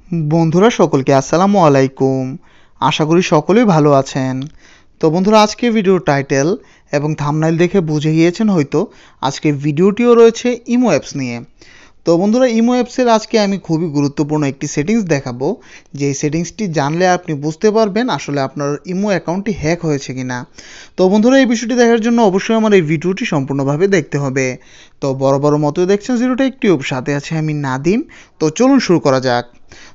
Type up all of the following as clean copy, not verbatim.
বন্ধুরা সকলকে আসসালামু আলাইকুম। আশা করি সকলেই ভালো আছেন। তো বন্ধুরা, আজকে ভিডিওর টাইটেল এবং থাম্বনেইল দেখে বুঝে গিয়েছেন হয়তো আজকে ভিডিওটিও রয়েছে ইমো অ্যাপস নিয়ে। তো বন্ধুরা, ইমো অ্যাপসের আজকে আমি খুবই গুরুত্বপূর্ণ একটি সেটিংস দেখাবো, যে সেটিংসটি জানলে আপনি বুঝতে পারবেন আসলে আপনার ইমো অ্যাকাউন্টটি হ্যাক হয়েছে কিনা। তো বন্ধুরা, এই বিষয়টি দেখার জন্য অবশ্যই আমার এই ভিডিওটি সম্পূর্ণভাবে দেখতে হবে। তো বড় বড় মতো দেখছেন জিরো টেক টিউব, সাথে আছে আমি নাদিম। তো চলুন শুরু করা যাক।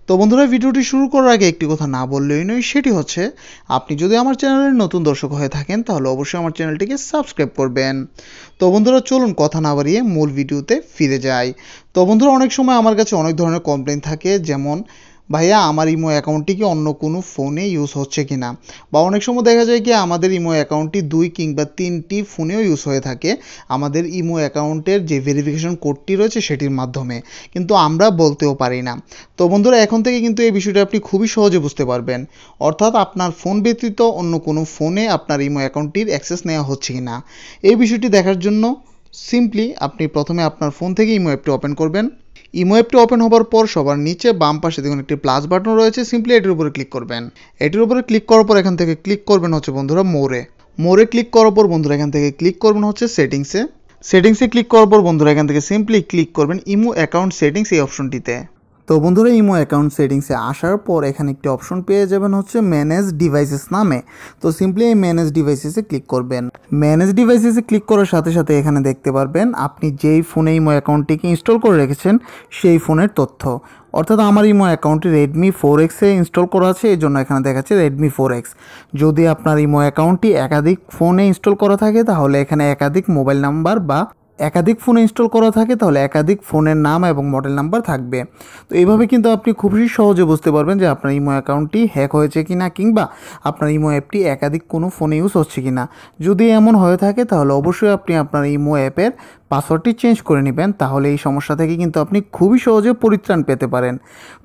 তো বন্ধুরা, ভিডিওটি শুরু করার আগে একটি কথা না বললেই নয়, সেটি হচ্ছে আপনি যদি আমার চ্যানেলের নতুন দর্শক হয়ে থাকেন তাহলে অবশ্যই আমার চ্যানেলটিকে সাবস্ক্রাইব করবেন। তো বন্ধুরা, চলুন কথা না বাড়িয়ে মূল ভিডিওতে ফিরে যাই। তো বন্ধুরা, অনেক সময় আমার কাছে অনেক ধরনের কমপ্লেন থাকে, যেমন ভাইয়া আমার ইমো অ্যাকাউন্টটি কি অন্য কোনো ফোনে ইউজ হচ্ছে কি না, বা অনেক সময় দেখা যায় কি আমাদের ইমো অ্যাকাউন্টটি 2 কিংবা 3টি ফোনেও ইউজ হয়ে থাকে আমাদের ইমো অ্যাকাউন্টের যে ভেরিফিকেশন কোডটি রয়েছে সেটির মাধ্যমে, কিন্তু আমরা বলতেও পারি না। তো বন্ধুরা, এখন থেকে কিন্তু এই বিষয়টা আপনি খুবই সহজে বুঝতে পারবেন, অর্থাৎ আপনার ফোন ব্যতীত অন্য কোনো ফোনে আপনার ইমো অ্যাকাউন্টটির অ্যাক্সেস নেওয়া হচ্ছে কি না। এই বিষয়টি দেখার জন্য সিম্পলি আপনি প্রথমে আপনার ফোন থেকে ইমো অ্যাপটি ওপেন করবেন। ইমো অ্যাপটি ওপেন হওয়ার পর সবার নিচে বাম পাশে দেখুন একটি প্লাস বাটন রয়েছে, সিম্পলি এটির উপরে ক্লিক করবেন। এটির উপরে ক্লিক করার পর এখান থেকে ক্লিক করবেন হচ্ছে বন্ধুরা মোরে ক্লিক করার পর বন্ধুরা এখান থেকে ক্লিক করবেন হচ্ছে সেটিংসে ক্লিক করার পর বন্ধুরা এখান থেকে সিম্পলি ক্লিক করবেন ইমো অ্যাকাউন্ট সেটিংস এই অপশনটিতে। তো বন্ধুরা, ইমো অ্যাকাউন্ট সেটিংসে আসার পর এখানে একটি অপশন পেয়ে যাবেন হচ্ছে ম্যানেজ ডিভাইসেস নামে। তো সিম্পলি এই ম্যানেজ ডিভাইসেসে ক্লিক করবেন। ম্যানেজ ডিভাইসেসে ক্লিক করার সাথে সাথে এখানে দেখতে পারবেন আপনি যেই ফোনে ইমো অ্যাকাউন্টটিকে ইনস্টল করে রেখেছেন সেই ফোনের তথ্য। অর্থাৎ আমার ইমো অ্যাকাউন্টটি রেডমি 4X-এ ইনস্টল করা আছে, এই জন্য এখানে দেখাচ্ছে রেডমি 4X। যদি আপনার ইমো অ্যাকাউন্টটি একাধিক ফোনে ইনস্টল করা থাকে তাহলে এখানে একাধিক মোবাইল নাম্বার বা একাধিক ফোনে ইনস্টল করা থাকে তাহলে একাধিক ফোনের নাম এবং মডেল নাম্বার থাকবে। তো এইভাবে কিন্তু আপনি খুবই সহজে বুঝতে পারবেন যে আপনার ইমো অ্যাকাউন্টটি হ্যাক হয়েছে কিনা, কিংবা আপনার ইমো অ্যাপটি একাধিক কোনো ফোনে ইউজ হচ্ছে কিনা। যদি এমন হয়ে থাকে তাহলে অবশ্যই আপনি আপনার ইমো অ্যাপের পাসওয়ার্ডটি চেঞ্জ করে নেবেন, তাহলে এই সমস্যা থেকে কিন্তু আপনি খুবই সহজে পরিত্রাণ পেতে পারেন।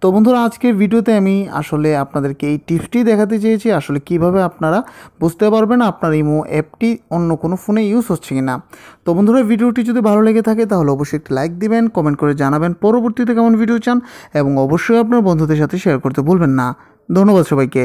তো বন্ধুরা, আজকের ভিডিওতে আমি আসলে আপনাদেরকে এই টিপসটি দেখাতে চেয়েছি আসলে কিভাবে আপনারা বুঝতে পারবেন আপনার ইমো অ্যাপটি অন্য কোনো ফোনে ইউজ হচ্ছে কিনা। তো বন্ধুরা, ভিডিওটি যদি ভালো লেগে থাকে তাহলে অবশ্যই একটি লাইক দিবেন, কমেন্ট করে জানাবেন পরবর্তীতে কেমন ভিডিও চান, এবং অবশ্যই আপনার বন্ধুদের সাথে শেয়ার করতে ভুলবেন না। ধন্যবাদ সবাইকে।